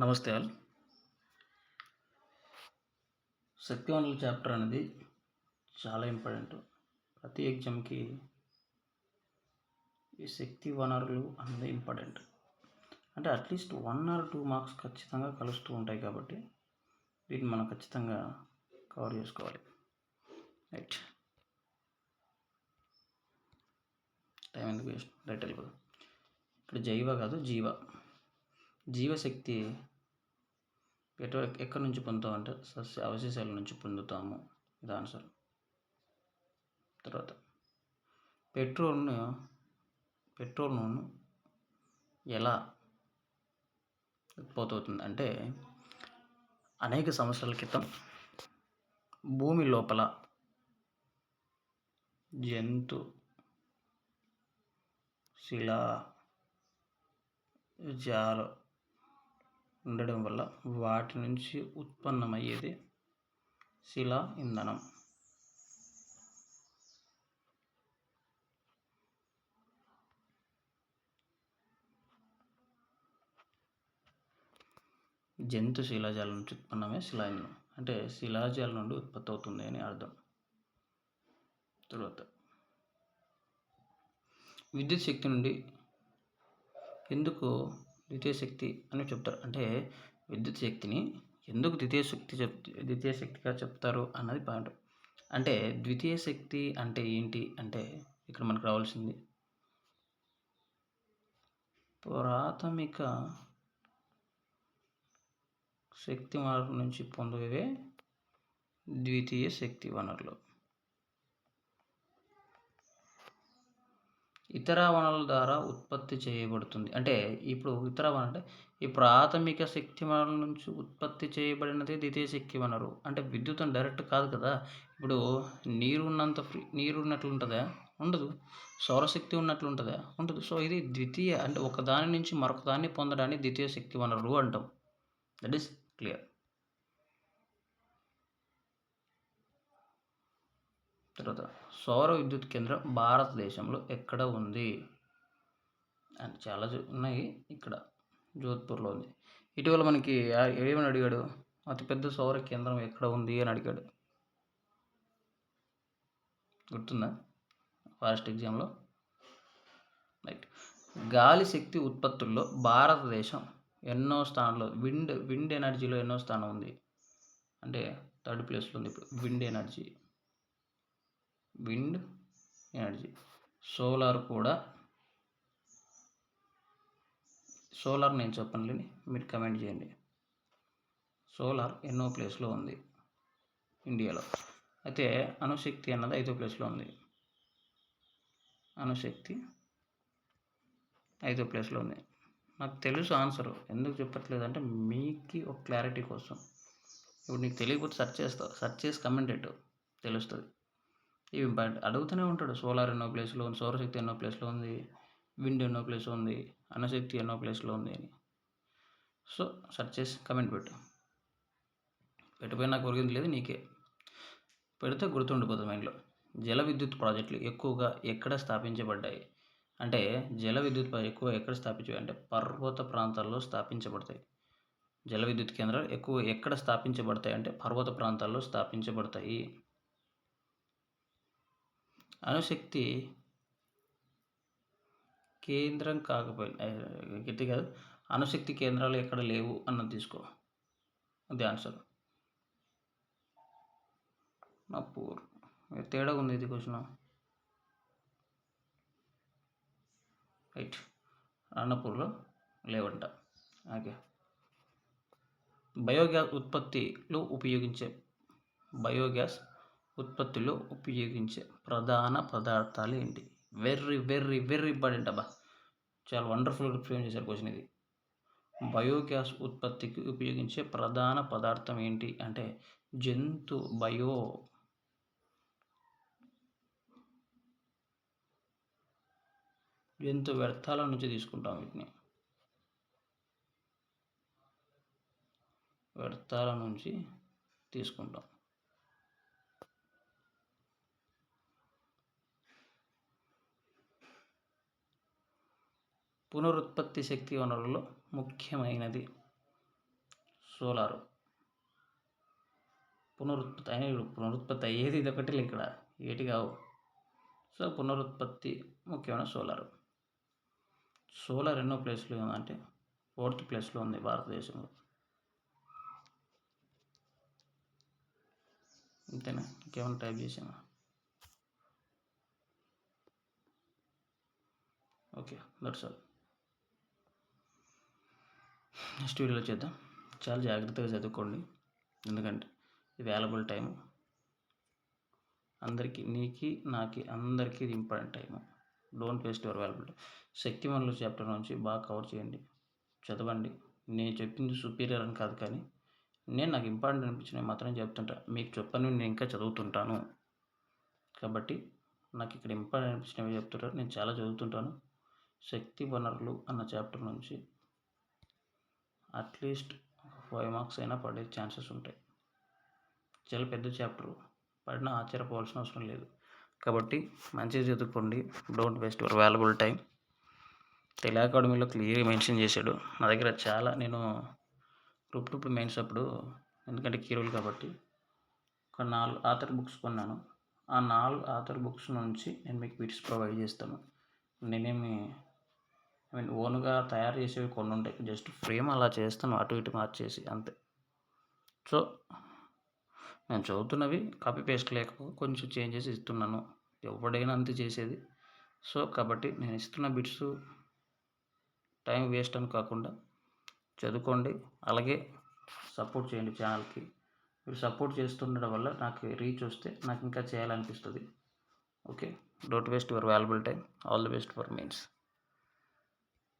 నమస్తే ఆల్. శక్తి వనరుల చాప్టర్ అనేది చాలా ఇంపార్టెంట్. ప్రతి ఎగ్జామ్కి ఈ శక్తి వనరులు అనేది ఇంపార్టెంట్. అంటే అట్లీస్ట్ 1 or 2 మార్క్స్ ఖచ్చితంగా కలుస్తూ ఉంటాయి కాబట్టి వీటిని మనం ఖచ్చితంగా కవర్ చేసుకోవాలి. రైట్, టైం ఎందుకు వేస్ట్, రైట్ వెళ్ళిపోదు. ఇక్కడ జైవ కాదు జీవశక్తి ఎక్కడి నుంచి పొందుతాం అంటే సస్య అవశేషాల నుంచి పొందుతాము. ఇది ఆన్సర్. తర్వాత పెట్రోల్ను ఎలా ఉత్పత్తి అవుతుంది అంటే అనేక సంవత్సరాల క్రితం భూమి లోపల జంతు శిలాజాలు ఉండడం వల్ల వాటి నుంచి ఉత్పన్నమయ్యేది శిలా ఇంధనం. జంతు శిలాజాల నుంచి ఉత్పన్నమే శిలా ఇంధనం అంటే శిలాజాల నుండి ఉత్పత్తి అవుతుంది అని అర్థం. తర్వాత విద్యుత్ శక్తి నుండి ఎందుకు ద్వితీయ శక్తి అని చెప్తారు అంటే విద్యుత్ శక్తిని ఎందుకు ద్వితీయ శక్తిగా చెప్తారు అన్నది పాయింట్. అంటే ద్వితీయ శక్తి అంటే ఏంటి అంటే ఇక్కడ మనకు రావాల్సింది ప్రాథమిక శక్తి వనరుల నుంచి పొందేవే ద్వితీయ శక్తి వనరులు. ఇతర వనరుల ద్వారా ఉత్పత్తి చేయబడుతుంది. అంటే ఇప్పుడు ఇతర వనరు అంటే ఈ ప్రాథమిక శక్తి వనరుల నుంచి ఉత్పత్తి చేయబడినది ద్వితీయ శక్తి వనరు. అంటే విద్యుత్ డైరెక్ట్ కాదు కదా. ఇప్పుడు నీరు ఉన్నట్లు ఉంటుందా? ఉండదు. సౌరశక్తి ఉన్నట్లు ఉంటుందా? ఉండదు. సో ఇది ద్వితీయ అంటే ఒక దాని నుంచి మరొక దాన్ని పొందడాన్ని ద్వితీయ శక్తి వనరు అంటాం. That is clear. తర్వాత సౌర విద్యుత్ కేంద్రం భారతదేశంలో ఎక్కడ ఉంది అని చాలా ఉన్నాయి. ఇక్కడ జోధ్పూర్లో ఉంది. ఇటీవల మనకి ఏమని అడిగాడు, అతిపెద్ద సౌర కేంద్రం ఎక్కడ ఉంది అని అడిగాడు. గుర్తుందా ఫారెస్ట్ ఎగ్జామ్లో? రైట్. గాలి శక్తి ఉత్పత్తుల్లో భారతదేశం ఎన్నో స్థానంలో విండ్ ఎనర్జీలో ఎన్నో స్థానం ఉంది అంటే 3rd ప్లేస్లో ఉంది. ఇప్పుడు విండ్ ఎనర్జీ సోలార్ నేను చెప్పనులేని మీరు కమెంట్ చేయండి. సోలార్ ఎన్నో ప్లేస్లో ఉంది ఇండియాలో. అయితే అణుశక్తి అన్నది 5వ ప్లేస్లో ఉంది. అణుశక్తి 5వ ప్లేస్లో ఉంది. నాకు తెలుసు ఆన్సరు, ఎందుకు చెప్పట్లేదు అంటే మీకు ఒక క్లారిటీ కోసం. ఇప్పుడు నీకు తెలియకపోతే సెర్చ్ చేసి కమెంట్ పెట్టు, తెలుస్తుంది. ఇవి అడుగుతూనే ఉంటాడు. సోలార్ ఎన్నో ప్లేస్లో ఉంది, సౌరశక్తి ఎన్నో ప్లేస్లో ఉంది, విండ్ ఎన్నో ప్లేస్లో ఉంది, అణుశక్తి ఎన్నో ప్లేస్లో ఉంది అని. సో సెర్చ్ చేసి కమెంట్ పెట్టిపోయినా నాకు ఒరిగింది లేదు, నీకే పెడితే గుర్తుండిపోతుంది మైండ్లో. జల విద్యుత్ ప్రాజెక్టులు ఎక్కువగా ఎక్కడ స్థాపించబడ్డాయి అంటే జల విద్యుత్ ఎక్కువ ఎక్కడ స్థాపించాయి అంటే పర్వత ప్రాంతాల్లో స్థాపించబడతాయి. జల విద్యుత్ కేంద్రాలు ఎక్కువ ఎక్కడ స్థాపించబడతాయి అంటే పర్వత ప్రాంతాల్లో స్థాపించబడతాయి. అణుశక్తి కేంద్రం కాకపోయినా గట్టి కాదు, అణుశక్తి కేంద్రాలు ఎక్కడ లేవు అన్నది తీసుకో, అది ఆన్సర్. నాపూర్ తేడా ఉంది, ఇది క్వశ్చన్. రైట్, అన్నపూర్లో లేవంట. ఓకే. బయోగ్యాస్ ఉత్పత్తిలో ఉపయోగించే ప్రధాన పదార్థాలు ఏంటి? వెరీ వెరీ వెరీ ఇంపార్టెంట్ అబ్బా, చాలా వండర్ఫుల్గా ఫ్రేమ్ చేశారు క్వశ్చన్ ఇది. బయోగ్యాస్ ఉత్పత్తికి ఉపయోగించే ప్రధాన పదార్థం ఏంటి అంటే జంతు వ్యర్థాల నుంచి తీసుకుంటాం. వీటిని వ్యర్థాల నుంచి తీసుకుంటాం. పునరుత్పత్తి శక్తి వనరులలో ముఖ్యమైనది సోలారు. పునరుత్పత్తి అయ్యేది ఇదొకటి ఇక్కడ ఏటి కావు. సో పునరుత్పత్తి ముఖ్యమైన సోలారు. సోలార్ ఎన్నో ప్లేస్లో ఉందంటే 4th ప్లేస్లో ఉంది భారతదేశంలో. అంతేనా, ఇంకేమైనా టైప్ చేసామా? Okay, that's all. నెక్స్ట్ వీడియోలో చేద్దాం. చాలా జాగ్రత్తగా చదువుకోండి, ఎందుకంటే ఇది వాల్యుబుల్ టైము. అందరికీ, నీకు నాకి అందరికీ ఇది important time. Don't waste your valuable time. శక్తిమనులు చాప్టర్ నుంచి బాగా కవర్ చేయండి, చదవండి. నేను చెప్పింది సుపీరియర్ అని కాదు, కానీ నేను నాకు ఇంపార్టెంట్ అనిపించినవి మాత్రమే చెప్తుంటా. మీకు చెప్పని నేను ఇంకా చదువుతుంటాను, కాబట్టి నాకు ఇక్కడ ఇంపార్టెంట్ అనిపించినవి చెప్తుంటారు. నేను చాలా చదువుతుంటాను. శక్తి వనరులు అన్న చాప్టర్ నుంచి అట్లీస్ట్ 5 మార్క్స్ అయినా పడే ఛాన్సెస్ ఉంటాయి. చాలా పెద్ద చాప్టరు, పడినా ఆశ్చర్యపోవాల్సిన అవసరం లేదు. కాబట్టి మంచిగా చదువుకోండి, don't waste your valuable time. Telugu అకాడమీలో క్లియర్గా మెన్షన్ చేశాడు. నా దగ్గర చాలా, నేను గ్రూప్ 2 మెయిన్స్ అప్పుడు, ఎందుకంటే కీరోలు కాబట్టి, ఒక 4 ఆథర్ బుక్స్ కొన్నాను. ఆ 4 ఆథర్ బుక్స్ నుంచి నేను మీకు బిట్స్ ప్రొవైడ్ చేస్తాను. నేనేమి ఓన్గా తయారు చేసేవి కొన్ని ఉంటాయి, జస్ట్ ఫ్రేమ్ అలా చేస్తాను, అటు ఇటు మార్చేసి అంతే. సో నేను చదువుతున్నవి కాపీ పేస్ట్ లేకపోతే కొంచెం చేంజెస్ ఇస్తున్నాను, ఎవడైనా అంతే చేసేది. సో కాబట్టి నేను ఇస్తున్న బిట్స్ టైం వేస్ట్ అని కాకుండా చదువుకోండి, అలాగే సపోర్ట్ చేయండి ఛానల్కి. మీరు సపోర్ట్ చేస్తుండడం వల్ల నాకు రీచ్ వస్తే నాకు ఇంకా చేయాలనిపిస్తుంది. Okay, don't waste your valuable time. All the best for mains.